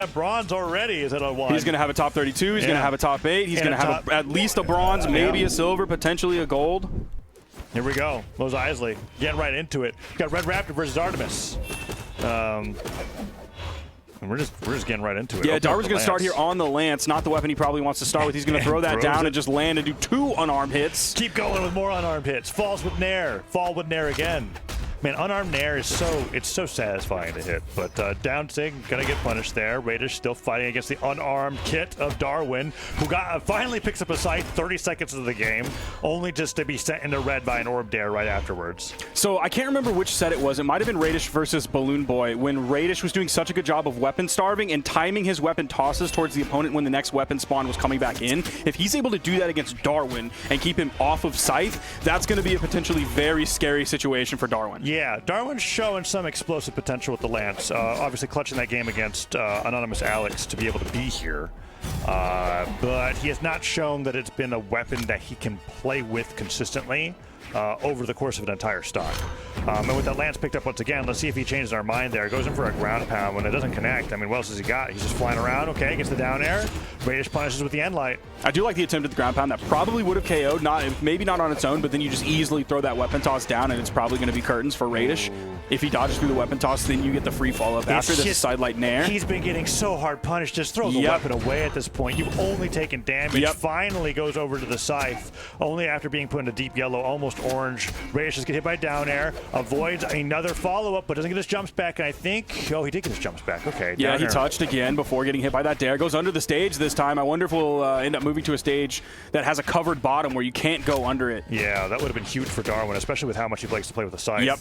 bronze already. Is it a 1? He's going to have a top 32. He's going to have a top 8. He's going to have at least a bronze, maybe a silver, potentially a gold. Here we go. Mos Eisley getting right into it. Got Red Raptor versus Artemis. And we're just getting right into it. Yeah, Darwen's going to start here on the Lance, not the weapon he probably wants to start with. He's going to throw that down and just land and do 2 unarmed hits. Keep going with more unarmed hits. Falls with Nair. Fall with Nair again. Man, unarmed Nair is so satisfying to hit. But down Sig gonna get punished there. Raydish still fighting against the unarmed kit of Darwen, who finally picks up a sight 30 seconds into the game, only just to be sent into red by an orb dare right afterwards. So I can't remember which set it was. It might have been Raydish versus Balloon Boy, when Raydish was doing such a good job of weapon starving and timing his weapon tosses towards the opponent when the next weapon spawn was coming back in. If he's able to do that against Darwen and keep him off of Scythe, that's going to be a potentially very scary situation for Darwen. Yeah, Darwen's showing some explosive potential with the Lance. Obviously clutching that game against Anonymous Alex to be able to be here. But he has not shown that it's been a weapon that he can play with consistently over the course of an entire stock. And with that Lance picked up once again, let's see if he changes our mind there. Goes in for a ground pound. When it doesn't connect, I mean, what else has he got? He's just flying around. Okay, gets the down air. Raydish punishes with the end light. I do like the attempt at the ground pound. That probably would have KO'd, maybe not on its own, but then you just easily throw that weapon toss down, and it's probably going to be curtains for Raydish. If he dodges through the weapon toss, then you get the free follow-up after this side light Nair. He's been getting so hard punished. Just throw the weapon away at this point. You've only taken damage. Finally goes over to the Scythe, only after being put into deep yellow, almost orange. Raydish just get hit by down air, avoids another follow-up, but doesn't get his jumps back, and I think, oh, he did get his jumps back. Okay. Yeah, he touched again before getting hit by that dare. Goes under the stage this time. I wonder if we'll end up moving to a stage that has a covered bottom where you can't go under it. Yeah, that would have been huge for Darwen, especially with how much he likes to play with the Scythe. Yep.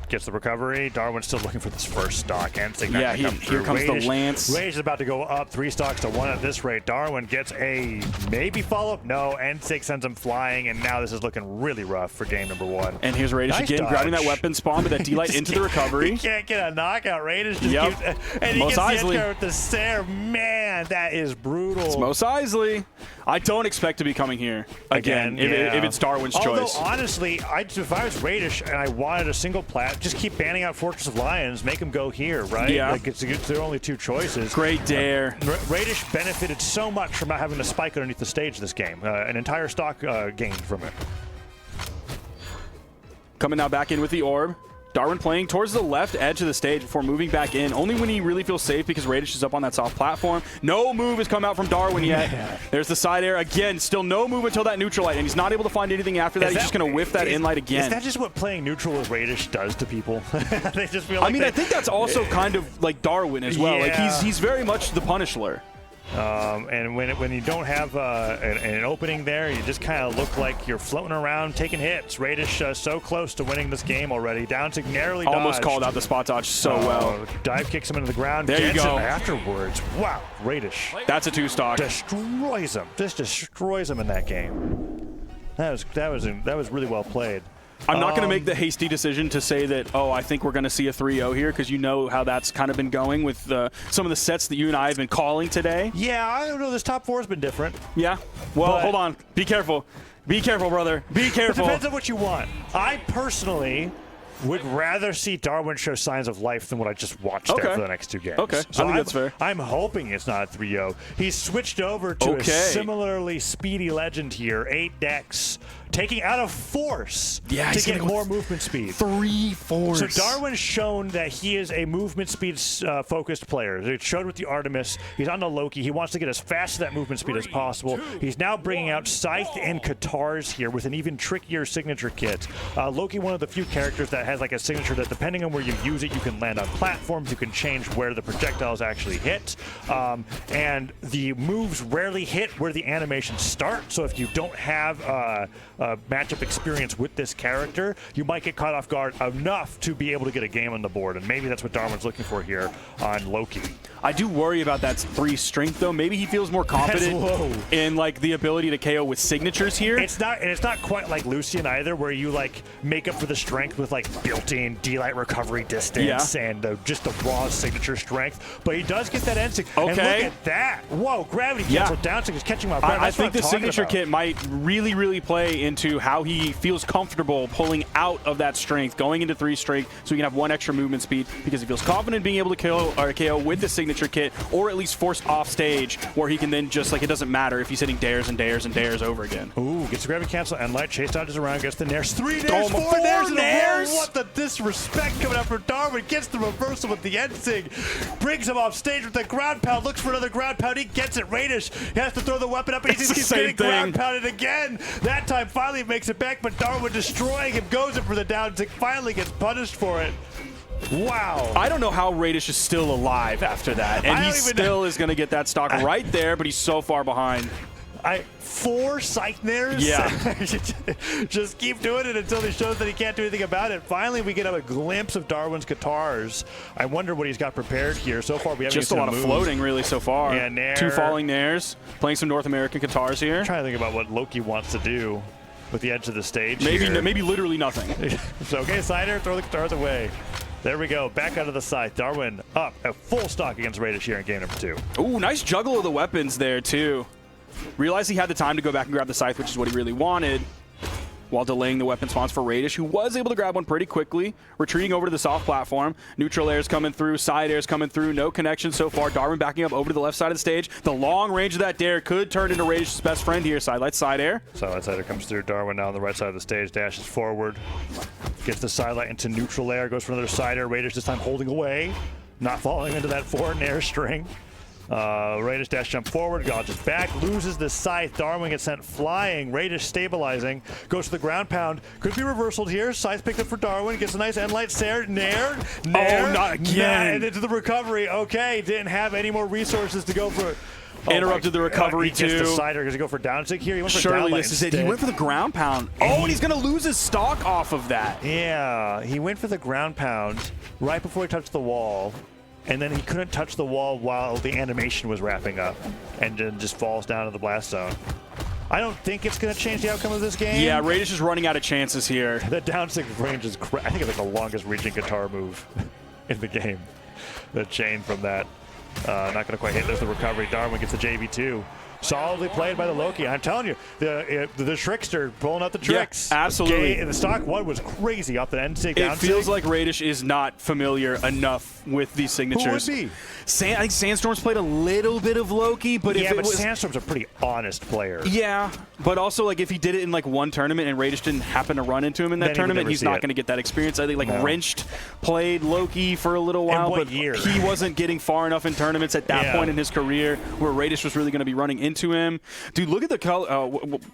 Gets the recovery. Darwen's still looking for this first stock. And yeah, here comes the Lance. Raydish is about to go up 3 stocks to 1 at this rate. Darwen gets a maybe follow-up. No, Ensig sends him flying, and now this is looking really rough for game number 1. And here's Raydish again, grabbing that weapon spawn, but that D-Light into the recovery. He can't get a knockout. Raydish just keeps, and he gets the edge guard with the Sair. Man, that is brutal. It's Mos Eisley. I don't expect to be coming here again if it's Darwen's choice. Although, honestly, if I was Raydish and I wanted a single plat, just keep banning out Fortress of Lions, make him go here, right? Yeah. Like it's their only 2 choices. Great dare. Raydish benefited so much from not having to spike underneath the stage this game. An entire stock gained from it. Coming now back in with the orb. Darwen playing towards the left edge of the stage before moving back in, only when he really feels safe because Raydish is up on that soft platform. No move has come out from Darwen yet. Yeah. There's the side air. Again, still no move until that neutral light, and he's not able to find anything after that. He's just going to whiff that in light again. Is that just what playing neutral with Raydish does to people? They just feel like I mean, I think that's also kind of like Darwen as well. Yeah. Like he's very much the Punishler. And when you don't have an opening there, you just kind of look like you're floating around taking hits. Raydish so close to winning this game already. Downsig narrowly dodged. Almost called out the spot dodge so well. Dive kicks him into the ground. There you go. Afterwards, wow, Raydish. That's a 2-stock. Destroys him. Just destroys him in that game. That was really well played. I'm not going to make the hasty decision to say that, oh, I think we're going to see a 3-0 here, because you know how that's kind of been going with some of the sets that you and I have been calling today. Yeah, I don't know. This top 4 has been different. Yeah. Well, hold on. Be careful. Be careful, brother. Be careful. It depends on what you want. I personally would rather see Darwen show signs of life than what I just watched there for the next 2 games. Okay, so I think that's fair. I'm hoping it's not a 3-0. He's switched over to a similarly speedy legend here, 8 decks, taking out of force to get more movement speed. 3 force. So Darwen's shown that he is a movement speed focused player. It showed with the Artemis. He's on the Loki. He wants to get as fast to that movement speed as possible. He's now bringing out Scythe and Katars here with an even trickier signature kit. Loki, one of the few characters that has like a signature that depending on where you use it, you can land on platforms, you can change where the projectiles actually hit, and the moves rarely hit where the animations start. So if you don't have matchup experience with this character, you might get caught off guard enough to be able to get a game on the board, and maybe that's what Darwen's looking for here on Loki. I do worry about that 3 strength though. Maybe he feels more confident in like the ability to KO with signatures here. It's not quite like Lucian either, where you like make up for the strength with like built-in D-Light recovery distance and just the raw signature strength. But he does get that end sig. Okay. And look at that. Whoa, gravity cancel down sig is catching my breath. I think the signature kit might really play into how he feels comfortable pulling out of that strength, going into 3 strength, so he can have 1 extra movement speed because he feels confident being able to KO with the signature kit, or at least force off stage where he can then just like, it doesn't matter if he's hitting dares and dares and dares over again. Ooh, gets the gravity cancel and light chase dodges around, gets the nairs. 3 nairs, 4 nairs in a row. What the disrespect coming out from Darwen. Gets the reversal with the end sig, brings him off stage with the ground pound, looks for another ground pound, he gets it. Raydish has to throw the weapon up, and he just keeps getting ground pounded again. That time finally makes it back, but Darwen destroying him, goes in for the down sig, finally gets punished for it. Wow. I don't know how Raydish is still alive after that, and he still is going to get that stock right there, but he's so far behind. 4 Scythe nairs? Yeah. Just keep doing it until he shows that he can't do anything about it. Finally, we get a glimpse of Darwen's guitars. I wonder what he's got prepared here. So far, we haven't just a lot of floating, really, so far. Yeah, nair. 2 falling nairs, playing some North American guitars here. I'm trying to think about what Loki wants to do with the edge of the stage. Maybe literally nothing. So, okay, side air, throw the guitars away. There we go, back out of the side. Darwen up at full stock against Raydish here in game number 2. Ooh, nice juggle of the weapons there, too. Realized he had the time to go back and grab the scythe, which is what he really wanted, while delaying the weapon spawns for Raydish, who was able to grab one pretty quickly, retreating over to the soft platform. Neutral airs coming through, side airs coming through, no connection so far. Darwen backing up over to the left side of the stage. The long range of that dare could turn into Raydish's best friend here. Sidelight side air. Sidelight side air comes through. Darwen now on the right side of the stage, dashes forward, gets the sidelight into neutral air, goes for another side air. Raydish this time holding away, not falling into that 4 nair string. Raydish dash jump forward, dodges back, loses the scythe. Darwen gets sent flying. Raydish stabilizing, goes to the ground pound. Could be reversaled here. Scythe picked up for Darwen, gets a nice end light stare. Nair. Oh, not again. And into the recovery. Okay, didn't have any more resources to go for. Interrupted the recovery too. He gets the cider. Does he go for down stick here? He went for Surely down this is it. He went for the ground pound. Oh, and he's going to lose his stock off of that. Yeah, he went for the ground pound right before he touched the wall. And then he couldn't touch the wall while the animation was wrapping up, and then just falls down to the blast zone. I don't think it's going to change the outcome of this game. Yeah, Raydish is running out of chances here. The down stick range is, I think it's like the longest reaching guitar move in the game. The chain from that. Not going to quite hit. There's the recovery. Darwen gets the JV2. Solidly played by the Loki. I'm telling you, the trickster pulling out the tricks. Yeah, absolutely. The stock 1 was crazy off the end sig. It feels like Raydish is not familiar enough with these signatures. Who would be? I think Sandstorm's played a little bit of Loki, but Sandstorm's a pretty honest player. Yeah, but also like if he did it in like one tournament and Raydish didn't happen to run into him in that tournament, he's not going to get that experience. I think like Wrenched played Loki for a little while, but he wasn't getting far enough in tournaments at that point in his career where Raydish was really going to be running into him. Dude, look at the color.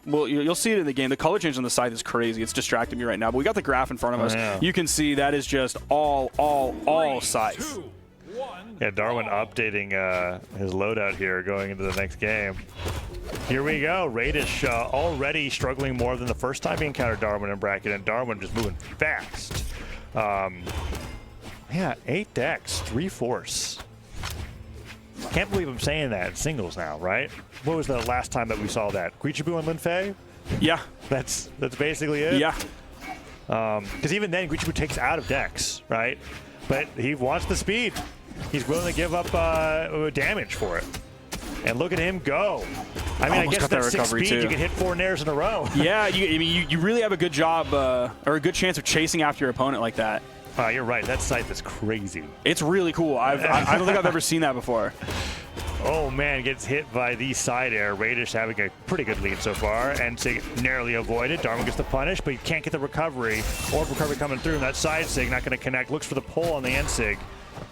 Well, you'll see it in the game. The color change on the side is crazy. It's distracting me right now, but we got the graph in front of us. You can see that is just all Scythe. Yeah, Darwen updating his loadout here going into the next game. Here we go. Raydish already struggling more than the first time he encountered Darwen in bracket, and Darwen just moving fast. Yeah, 8 decks, 3 force. Can't believe I'm saying that. It's singles now, right? What was the last time that we saw that? Guichibu and Lin Fei? Yeah. That's basically it? Yeah. Because even then, Guichibu takes out of decks, right? But he wants the speed. He's willing to give up damage for it. And look at him go. I mean, I guess that's 6 speed. You can hit 4 nairs in a row. Yeah, you really have a good job or a good chance of chasing after your opponent like that. You're right. That scythe is crazy. It's really cool. I don't think I've ever seen that before. Oh, man, gets hit by the side air. Raydish having a pretty good lead so far, and Sig narrowly avoided. Darwen gets the punish, but he can't get the recovery. Orb recovery coming through, and that side Sig not going to connect. Looks for the pull on the end Sig.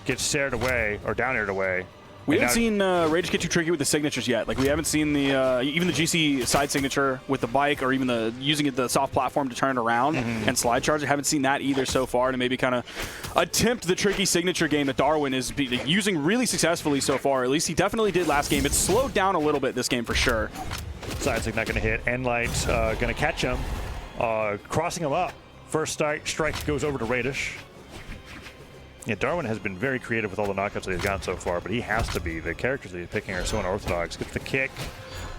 Gets stared away, or down aired away. We haven't seen Raydish get too tricky with the signatures yet. Like we haven't seen the even the GC side signature with the bike, or even the using the soft platform to turn it around and slide charge. I haven't seen that either so far to maybe kind of attempt the tricky signature game that Darwen is using really successfully so far. At least he definitely did last game. It's slowed down a little bit this game for sure. Side sig not going to hit. Endlight going to catch him, crossing him up. First strike goes over to Raydish. Yeah, Darwen has been very creative with all the knockouts that he's gotten so far, but he has to be. The characters that he's picking are so unorthodox. Gets the kick.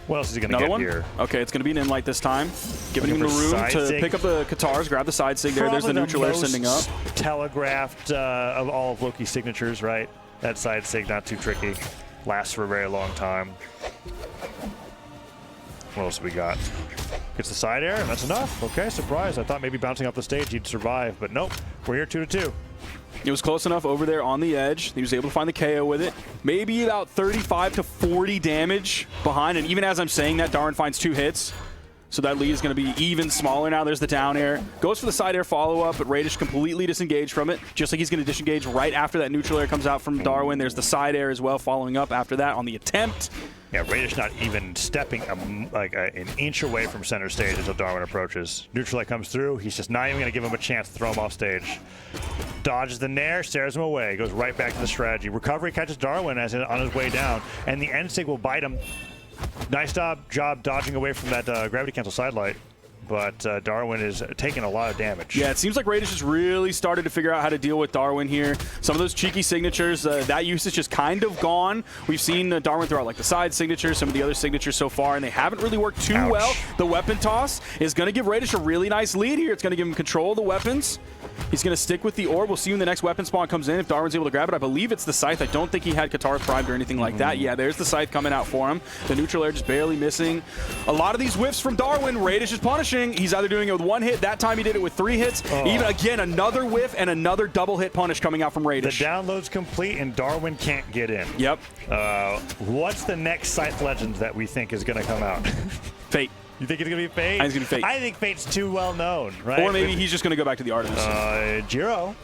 What else is he going to get here? Okay, it's going to be an in-light this time. Giving him the room to pick up the Katars, grab the side sig there. There's the neutral air sending up. Telegraphed of all of Loki's signatures, right? That side sig, not too tricky. Lasts for a very long time. What else have we got? Gets the side air, and that's enough. Okay, surprise. I thought maybe bouncing off the stage he'd survive, but nope. We're here 2-2. It was close enough over there on the edge. He was able to find the KO with it. Maybe about 35 to 40 damage behind, and even as I'm saying that, Darwen finds 2 hits. So that lead is going to be even smaller now. There's the down air. Goes for the side air follow-up, but Raydish completely disengaged from it, just like he's going to disengage right after that neutral air comes out from Darwen. There's the side air as well following up after that on the attempt. Yeah, Raydish not even stepping an inch away from center stage until Darwen approaches. Neutral air comes through. He's just not even going to give him a chance to throw him off stage. Dodges the nair, stares him away, goes right back to the strategy. Recovery catches Darwen as on his way down, and the end sig will bite him. Nice job dodging away from that gravity cancel sidelight, but Darwen is taking a lot of damage. Yeah, it seems like Raydish has really started to figure out how to deal with Darwen here. Some of those cheeky signatures, that usage is kind of gone. We've seen Darwen throw out like the side signatures, some of the other signatures so far, and they haven't really worked too well. The weapon toss is going to give Raydish a really nice lead here. It's going to give him control of the weapons. He's going to stick with the orb. We'll see when the next weapon spawn comes in if Darwen's able to grab it. I believe it's the scythe. I don't think he had Katara primed or anything like that. Yeah, there's the scythe coming out for him. The neutral air just barely missing. A lot of these whiffs from Darwen, Raydish is punishing. He's either doing it with 1 hit. That time he did it with 3 hits. Even again, another whiff and another double hit punish coming out from Raydish. The download's complete and Darwen can't get in. Yep. What's the next Scythe Legend that we think is going to come out? Fate. You think it's going to be Fate? I think it's going to be Fate. I think Fate's too well known, right? Or maybe he's just going to go back to the Artemis. Jiro.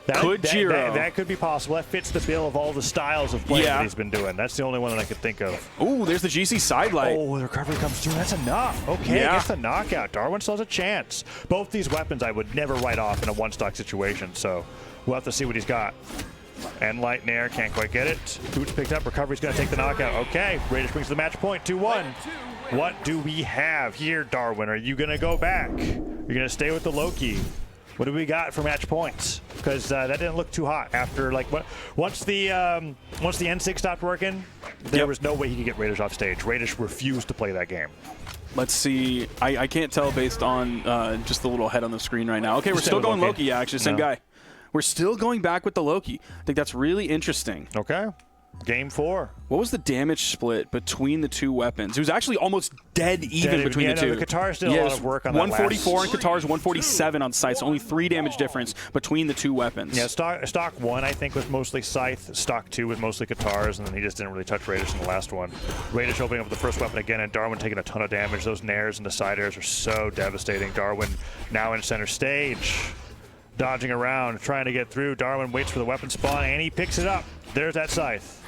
That could be possible. That fits the bill of all the styles of play that he's been doing. That's the only one that I could think of. Ooh, there's the GC sidelight. Oh, the recovery comes through. That's enough. Okay, gets the knockout. Darwen still has a chance. Both these weapons I would never write off in a one-stock situation, so we'll have to see what he's got. And light nair, can't quite get it. Boots picked up, recovery's gonna take the knockout. Okay, Raydish brings the match point, 2-1. What do we have here, Darwen? Are you gonna go back? You're gonna stay with the Loki? What do we got for match points? Because that didn't look too hot after once the N6 stopped working, there was no way he could get Raydish off stage. Raydish refused to play that game. Let's see. I can't tell based on just the little head on the screen right now. Okay, we're still going Loki. Yeah, actually, same guy. We're still going back with the Loki. I think that's really interesting. Okay. Game 4. What was the damage split between the 2 weapons? It was actually almost dead even between the 2. The Katars did a lot of work on 144 that on Katars, 147 on Scythe. Only 3 damage difference between the 2 weapons. Yeah, stock 1 I think was mostly Scythe. Stock 2 was mostly Katars, and then he just didn't really touch Raydish in the last one. Raydish opening up the first weapon again, and Darwen taking a ton of damage. Those nairs and the side airs are so devastating. Darwen now in center stage. Dodging around, trying to get through. Darwen waits for the weapon spawn, and he picks it up. There's that scythe.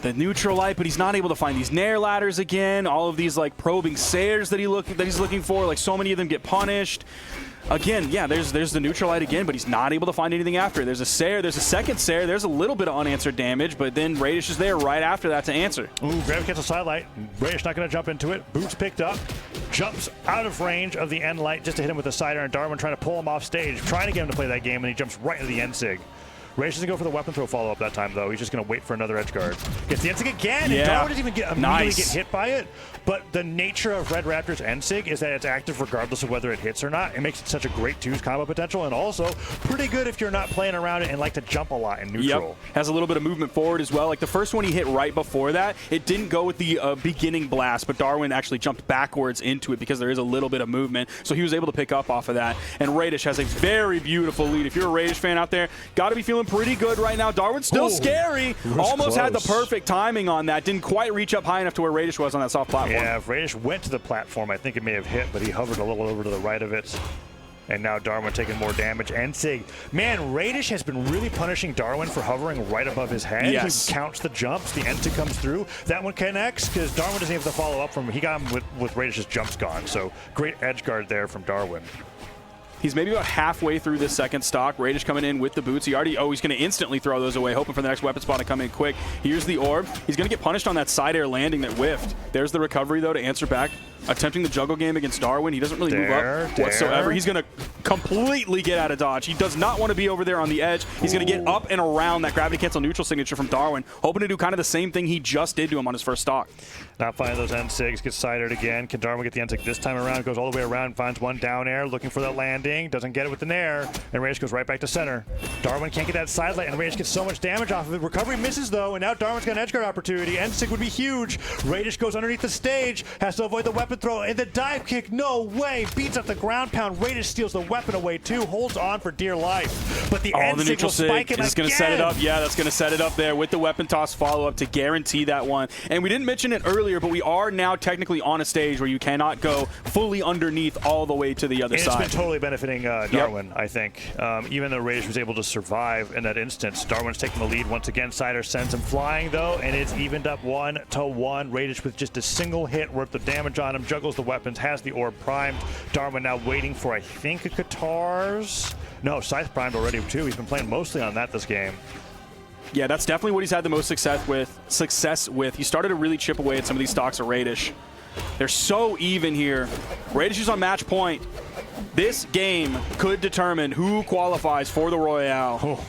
The neutral light, but he's not able to find these nair ladders again. All of these like probing sayers that he's looking for. Like so many of them get punished. Again, yeah, there's the neutral light again, but he's not able to find anything after. There's a Sayer, there's a second Sayer, there's a little bit of unanswered damage, but then Raydish is there right after that to answer. Ooh, gravity cancel sidelight. Raydish not going to jump into it. Boots picked up, jumps out of range of the end light just to hit him with a side air, and Darwen trying to pull him off stage, trying to get him to play that game, and he jumps right into the end sig. Raydish doesn't go for the weapon throw follow-up that time, though. He's just going to wait for another edge guard. Gets the N-Sig again, and Darwen doesn't even immediately get hit by it. But the nature of Red Raptor's N-Sig is that it's active regardless of whether it hits or not. It makes it such a great 2's combo potential, and also pretty good if you're not playing around it and like to jump a lot in neutral. Yep. Has a little bit of movement forward as well. Like the first one he hit right before that, it didn't go with the beginning blast, but Darwen actually jumped backwards into it because there is a little bit of movement. So he was able to pick up off of that. And Raydish has a very beautiful lead. If you're a Raydish fan out there, got to be feeling pretty good right now. Darwen's still scary. Almost had the perfect timing on that. Didn't quite reach up high enough to where Raydish was on that soft platform. Yeah, if Raydish went to the platform, I think it may have hit, but he hovered a little over to the right of it. And now Darwen taking more damage. N-Sig. Man, Raydish has been really punishing Darwen for hovering right above his head. Yes. He counts the jumps. The N-Sig comes through. That one connects because Darwen doesn't have to follow up from him. He got him with Raydish's jumps gone. So great edge guard there from Darwen. He's maybe about halfway through this second stock. Raydish coming in with the boots. He's going to instantly throw those away, hoping for the next weapon spot to come in quick. Here's the orb. He's going to get punished on that side air landing that whiffed. There's the recovery, though, to answer back attempting the juggle game against Darwen. He doesn't really move up whatsoever. He's going to completely get out of dodge. He does not want to be over there on the edge. He's going to get up and around that gravity cancel neutral signature from Darwen, hoping to do kind of the same thing he just did to him on his first stock. Not finding those N6, gets sidered again. Can Darwen get the N6 this time around? Goes all the way around, finds one down air, looking for that landing. Doesn't get it with the nair, and Raydish goes right back to center. Darwen can't get that side light, and Raydish gets so much damage off of it. Recovery misses though, and now Darwen's got an edgeguard opportunity. N6 would be huge. Raydish goes underneath the stage, has to avoid the weapon throw, and the dive kick, no way. Beats up the ground pound. Raydish steals the weapon away too, holds on for dear life. But the N6 will spike him again. It's going to set it up. Yeah, that's going to set it up there with the weapon toss follow-up to guarantee that one. And we didn't mention it earlier, but we are now technically on a stage where you cannot go fully underneath all the way to the other side. It's been totally benefiting Darwen, I think. Even though Raydish was able to survive in that instance, Darwen's taking the lead once again. Sider sends him flying though, and it's evened up 1-1. Raydish with just a single hit worth the damage on him, juggles the weapons, has the orb primed. Darwen now waiting for, I think, a Katars. No, Scythe primed already too. He's been playing mostly on that this game. Yeah, that's definitely what he's had the most success with. He started to really chip away at some of these stocks of Raydish. They're so even here. Raydish is on match point. This game could determine who qualifies for the Royale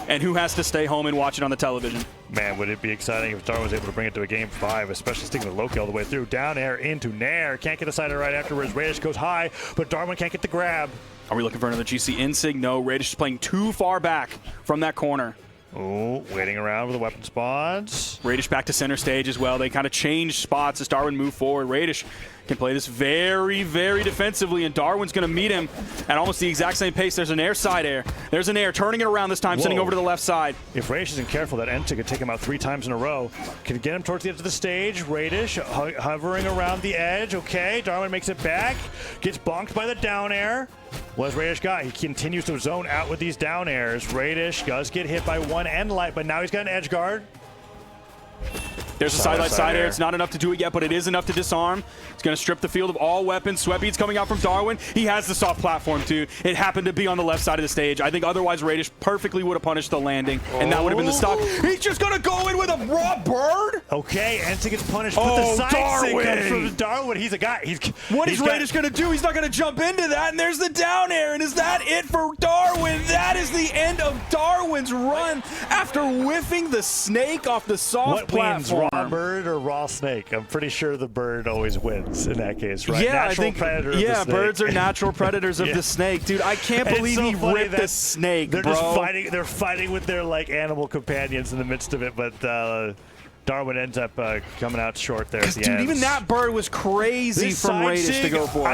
and who has to stay home and watch it on the television. Man, would it be exciting if Darwen was able to bring it to a game 5, especially sticking with Loki all the way through. Down air into nair. Can't get a sider right afterwards. Raydish goes high, but Darwen can't get the grab. Are we looking for another GC Insig? No, Raydish is playing too far back from that corner. Oh, waiting around with the weapon spawns. Raydish back to center stage as well. They kind of change spots as Darwen move forward. Raydish can play this very, very defensively, and Darwen's going to meet him at almost the exact same pace. There's an air side air. There's an air, turning it around this time, sending over to the left side. If Raydish isn't careful, that N2 could take him out 3 times in a row. Can get him towards the edge of the stage. Raydish hovering around the edge. Okay, Darwen makes it back. Gets bonked by the down air. What has Raydish got? He continues to zone out with these down airs. Raydish does get hit by one end light, but now he's got an edge guard. There's a side light side air. It's not enough to do it yet, but it is enough to disarm. It's going to strip the field of all weapons. Sweatbeat's coming out from Darwen. He has the soft platform, too. It happened to be on the left side of the stage. I think otherwise Raydish perfectly would have punished the landing, and that would have been the stock. He's just going to go in with a raw bird? Okay, N2 gets punished, but the side sig comes from Darwen. He's a guy. What is Raydish going to do? He's not going to jump into that, and there's the down air, and is that it for Darwen? That is the end of Darwen's run after whiffing the snake off the soft platform. What wins, raw bird or raw snake? I'm pretty sure the bird always wins in that case, right? Yeah, natural I think predator of the snake. Birds are natural predators of the snake, dude. I can't believe he ripped the snake, they're bro. Just fighting. They're fighting with their like animal companions in the midst of it, but Darwen ends up coming out short there at the end. Dude, even that bird was crazy from Raydish to go for.